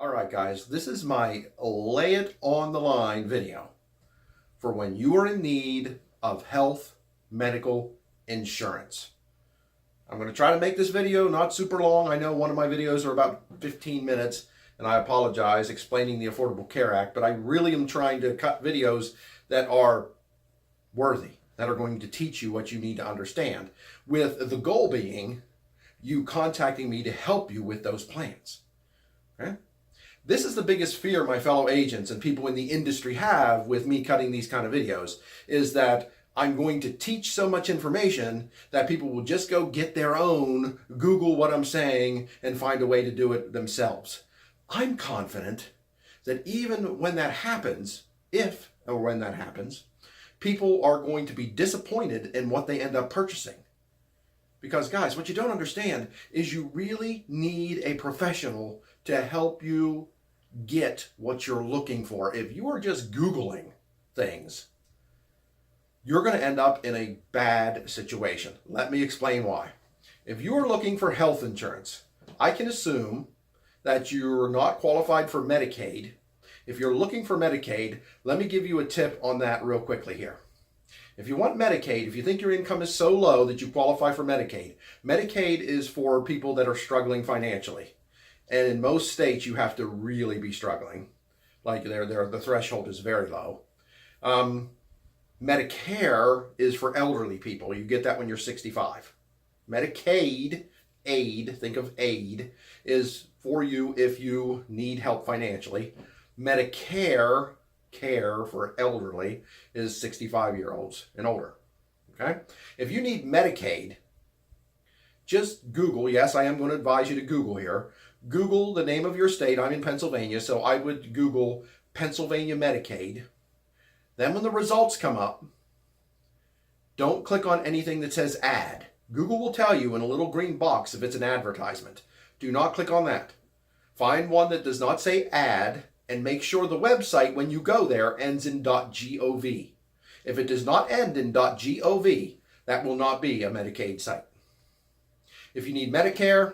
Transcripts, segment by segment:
All right, guys, this is my lay it on the line video for when you are in need of health medical insurance. I'm going to try to make this video not super long. I know one of my videos are about 15 minutes, and I apologize explaining the Affordable Care Act, but I really am trying to cut videos that are worthy, that are going to teach you what you need to understand, with the goal being you contacting me to help you with those plans. Okay? This is the biggest fear my fellow agents and people in the industry have with me cutting these kind of videos, is that I'm going to teach so much information that people will just go get their own, Google what I'm saying, and find a way to do it themselves. I'm confident that even when that happens, if or when that happens, people are going to be disappointed in what they end up purchasing. Because guys, what you don't understand is you really need a professional to help you get what you're looking for. If you are just Googling things, you're going to end up in a bad situation. Let me explain why. If you are looking for health insurance, I can assume that you're not qualified for Medicaid. If you're looking for Medicaid, let me give you a tip on that real quickly here. If you want Medicaid, if you think your income is so low that you qualify for Medicaid, Medicaid is for people that are struggling financially. And in most states, you have to really be struggling. Like the threshold is very low. Medicare is for elderly people. You get that when you're 65. Medicaid, aid, think of aid, is for you if you need help financially. Medicare, care for elderly, is 65-year-olds and older. Okay? If you need Medicaid, just Google. Yes, I am going to advise you to Google here. Google the name of your state. I'm in Pennsylvania, so I would Google Pennsylvania Medicaid. Then when the results come up, don't click on anything that says ad. Google will tell you in a little green box if it's an advertisement. Do not click on that. Find one that does not say ad, and make sure the website, when you go there, ends in .gov. If it does not end in .gov, that will not be a Medicaid site. If you need Medicare,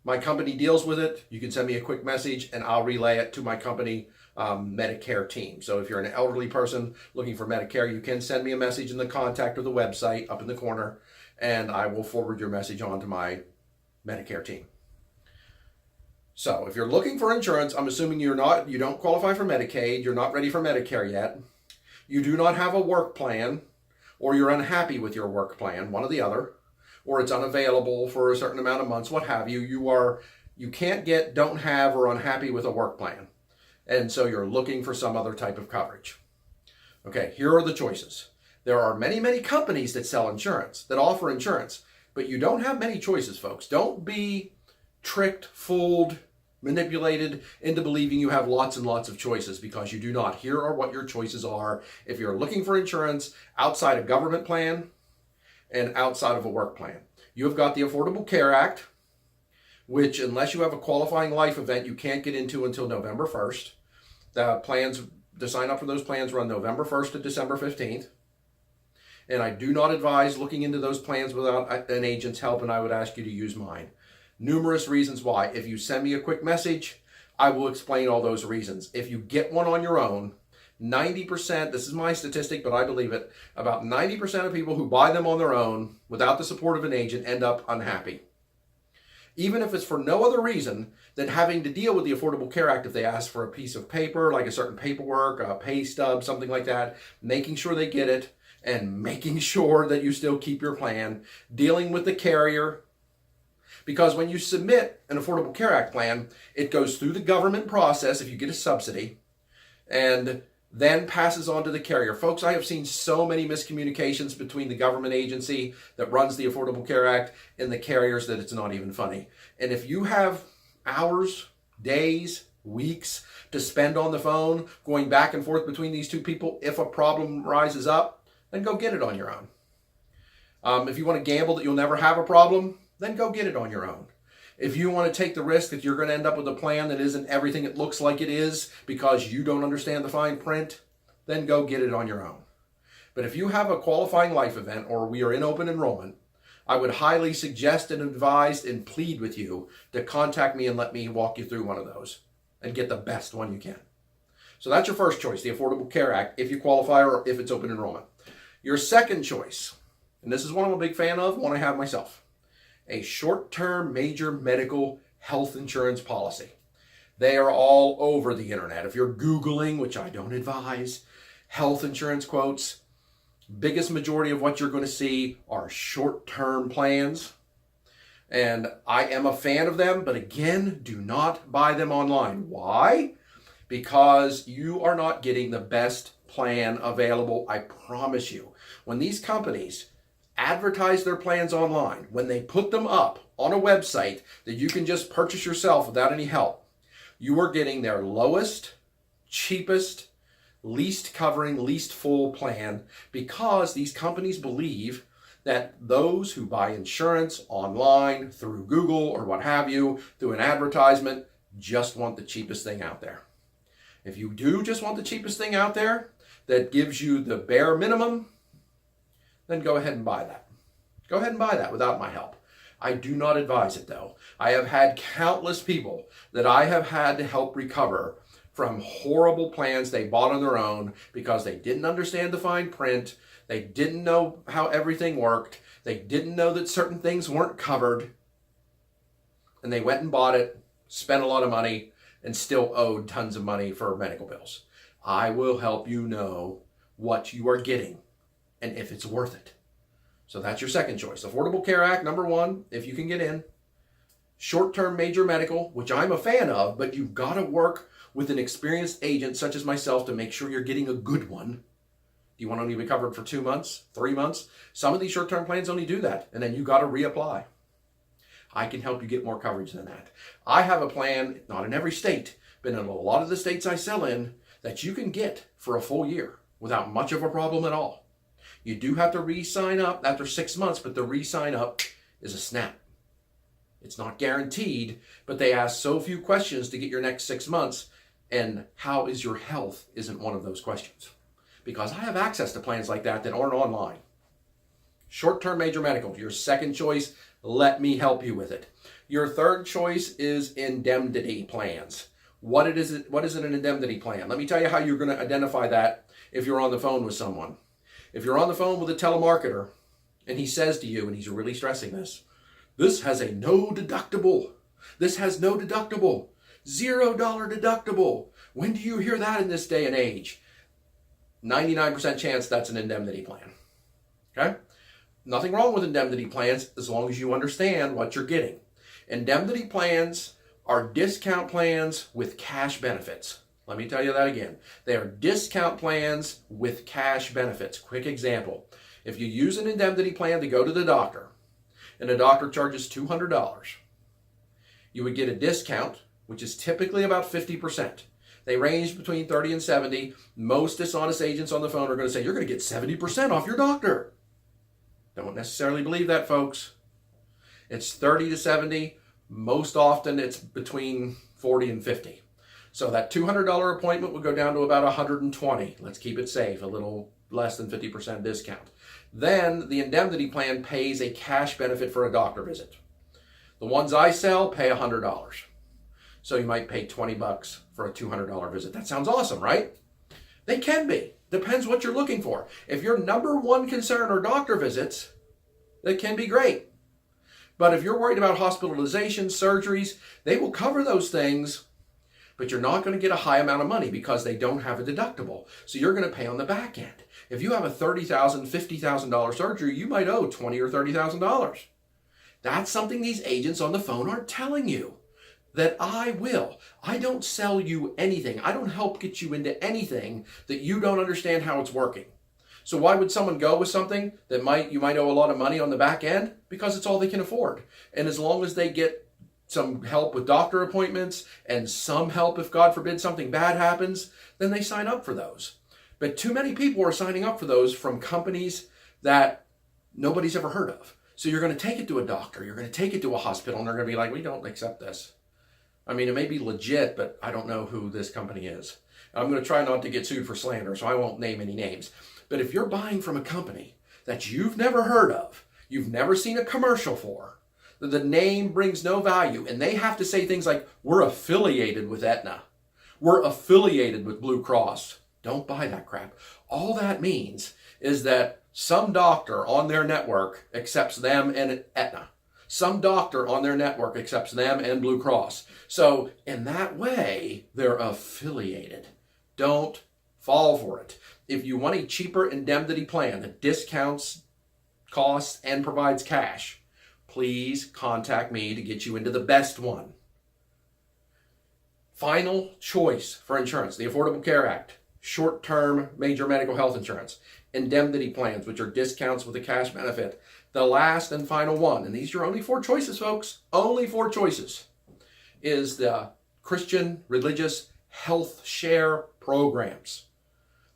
my company deals with it. You can send me a quick message and I'll relay it to my company Medicare team. So if you're an elderly person looking for Medicare, you can send me a message in the contact or the website up in the corner, and I will forward your message on to my Medicare team. So if you're looking for insurance, I'm assuming you don't qualify for Medicaid, you're not ready for Medicare yet, you do not have a work plan, or you're unhappy with your work plan, one or the other, or it's unavailable for a certain amount of months, what have you. You can't get, don't have, or unhappy with a work plan. And so you're looking for some other type of coverage. Okay, here are the choices. There are many, many companies that sell insurance, that offer insurance, but you don't have many choices, folks. Don't be tricked, fooled, manipulated into believing you have lots and lots of choices, because you do not. Here are what your choices are if you're looking for insurance outside a government plan and outside of a work plan. You have got the Affordable Care Act, which unless you have a qualifying life event, you can't get into until November 1st. The sign up for those plans run November 1st to December 15th. And I do not advise looking into those plans without an agent's help, and I would ask you to use mine. Numerous reasons why. If you send me a quick message, I will explain all those reasons. If you get one on your own, 90%, this is my statistic, but I believe it, about 90% of people who buy them on their own without the support of an agent end up unhappy. Even if it's for no other reason than having to deal with the Affordable Care Act if they ask for a piece of paper, like a certain paperwork, a pay stub, something like that, making sure they get it, and making sure that you still keep your plan, dealing with the carrier. Because when you submit an Affordable Care Act plan, it goes through the government process if you get a subsidy, and then passes on to the carrier. Folks, I have seen so many miscommunications between the government agency that runs the Affordable Care Act and the carriers that it's not even funny. And if you have hours, days, weeks to spend on the phone going back and forth between these two people, if a problem rises up, then go get it on your own. If you want to gamble that you'll never have a problem, then go get it on your own. If you want to take the risk that you're going to end up with a plan that isn't everything it looks like it is because you don't understand the fine print, then go get it on your own. But if you have a qualifying life event, or we are in open enrollment, I would highly suggest and advise and plead with you to contact me and let me walk you through one of those. and get the best one you can. So that's your first choice, the Affordable Care Act, if you qualify or if it's open enrollment. Your second choice, and this is one I'm a big fan of, one I have myself, a short-term major medical health insurance policy. They are all over the internet. If you're Googling, which I don't advise, health insurance quotes, biggest majority of what you're going to see are short-term plans. And I am a fan of them, but again, do not buy them online. Why? Because you are not getting the best plan available, I promise you. When these companies advertise their plans online, when they put them up on a website that you can just purchase yourself without any help, you are getting their lowest, cheapest, least covering, least full plan, because these companies believe that those who buy insurance online through Google or what have you, through an advertisement, just want the cheapest thing out there. If you do just want the cheapest thing out there that gives you the bare minimum, then go ahead and buy that. Go ahead and buy that without my help. I do not advise it though. I have had countless people that I have had to help recover from horrible plans they bought on their own because they didn't understand the fine print. They didn't know how everything worked. They didn't know that certain things weren't covered. And they went and bought it, spent a lot of money, and still owed tons of money for medical bills. I will help you know what you are getting and if it's worth it. So that's your second choice. Affordable Care Act, number one, if you can get in. Short-term major medical, which I'm a fan of, but you've got to work with an experienced agent such as myself to make sure you're getting a good one. Do you want to only be covered for 2 months, 3 months? Some of these short-term plans only do that, and then you got to reapply. I can help you get more coverage than that. I have a plan, not in every state, but in a lot of the states I sell in, that you can get for a full year without much of a problem at all. You do have to re-sign up after 6 months, but the re-sign up is a snap. It's not guaranteed, but they ask so few questions to get your next 6 months, and how is your health isn't one of those questions. Because I have access to plans like that aren't online. Short-term major medical, your second choice, let me help you with it. Your third choice is indemnity plans. What is an indemnity plan? Let me tell you how you're going to identify that if you're on the phone with someone. If you're on the phone with a telemarketer and he says to you, and he's really stressing this has a no deductible. This has no deductible. $0 deductible. When do you hear that in this day and age? 99% chance that's an indemnity plan. Okay? Nothing wrong with indemnity plans as long as you understand what you're getting. Indemnity plans are discount plans with cash benefits. Let me tell you that again. They are discount plans with cash benefits. Quick example. If you use an indemnity plan to go to the doctor, and the doctor charges $200, you would get a discount, which is typically about 50%. They range between 30 and 70. Most dishonest agents on the phone are going to say, you're going to get 70% off your doctor. Don't necessarily believe that, folks. It's 30 to 70. Most often it's between 40 and 50. So that $200 appointment will go down to about 120. Let's keep it safe, a little less than 50% discount. Then the indemnity plan pays a cash benefit for a doctor visit. The ones I sell pay $100. So you might pay $20 for a $200 visit. That sounds awesome, right? They can be. Depends what you're looking for. If your number one concern are doctor visits, that can be great. But if you're worried about hospitalizations, surgeries, they will cover those things, but you're not going to get a high amount of money because they don't have a deductible. So you're going to pay on the back end. If you have a $30,000, $50,000 surgery, you might owe $20,000 or $30,000. That's something these agents on the phone aren't telling you. That I will. I don't sell you anything. I don't help get you into anything that you don't understand how it's working. So why would someone go with something that you might owe a lot of money on the back end? Because it's all they can afford. And as long as they get some help with doctor appointments and some help if, God forbid, something bad happens, then they sign up for those. But too many people are signing up for those from companies that nobody's ever heard of. So you're going to take it to a doctor, you're going to take it to a hospital, and they're going to be like, we don't accept this. I mean, it may be legit, but I don't know who this company is. I'm going to try not to get sued for slander, so I won't name any names. But if you're buying from a company that you've never heard of, you've never seen a commercial for, that the name brings no value, and they have to say things like, we're affiliated with Aetna. We're affiliated with Blue Cross. Don't buy that crap. All that means is that some doctor on their network accepts them and Aetna. Some doctor on their network accepts them and Blue Cross. So in that way, they're affiliated. Don't fall for it. If you want a cheaper indemnity plan that discounts costs and provides cash, please contact me to get you into the best one. Final choice for insurance, the Affordable Care Act, short-term major medical health insurance, indemnity plans, which are discounts with a cash benefit. The last and final one, and these are only 4 choices, folks, only 4 choices, is the Christian religious health share programs.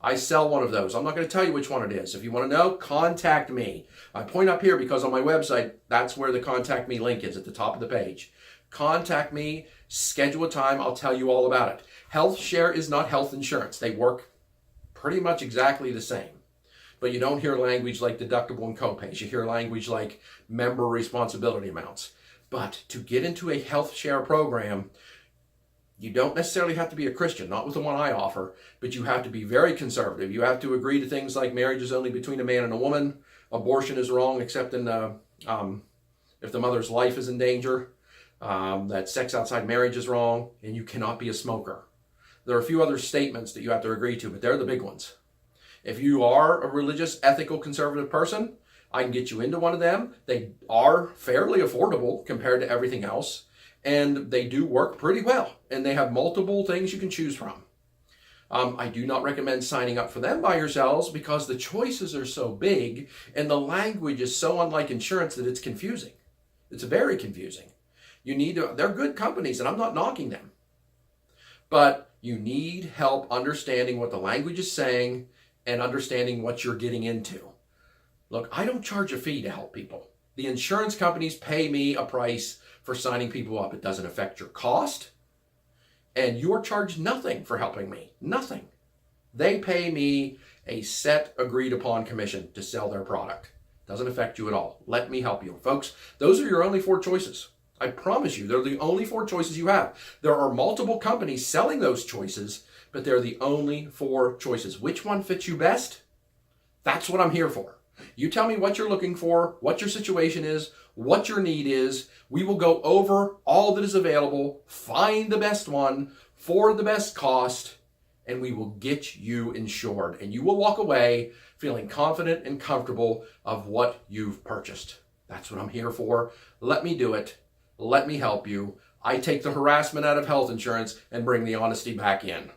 I sell one of those. I'm not going to tell you which one it is. If you want to know, contact me. I point up here because on my website, that's where the contact me link is at the top of the page. Contact me, schedule a time, I'll tell you all about it. Health share is not health insurance. They work pretty much exactly the same. But you don't hear language like deductible and copays. You hear language like member responsibility amounts. But to get into a health share program, you don't necessarily have to be a Christian, not with the one I offer, but you have to be very conservative. You have to agree to things like marriage is only between a man and a woman, abortion is wrong except in if the mother's life is in danger, that sex outside marriage is wrong, and you cannot be a smoker. There are a few other statements that you have to agree to, but they're the big ones. If you are a religious, ethical, conservative person, I can get you into one of them. They are fairly affordable compared to everything else, and they do work pretty well, and they have multiple things you can choose from. I do not recommend signing up for them by yourselves because the choices are so big and the language is so unlike insurance that it's confusing. It's very confusing. They're good companies, and I'm not knocking them, but you need help understanding what the language is saying and understanding what you're getting into. Look, I don't charge a fee to help people. The insurance companies pay me a price for signing people up. It doesn't affect your cost, and you are charged nothing for helping me. Nothing. They pay me a set agreed upon commission to sell their product. Doesn't affect you at all. Let me help you. Folks, those are your only 4 choices. I promise you, they're the only 4 choices you have. There are multiple companies selling those choices, but they're the only 4 choices. Which one fits you best? That's what I'm here for. You tell me what you're looking for, what your situation is, what your need is. We will go over all that is available, find the best one for the best cost, and we will get you insured. And you will walk away feeling confident and comfortable of what you've purchased. That's what I'm here for. Let me do it. Let me help you. I take the harassment out of health insurance and bring the honesty back in.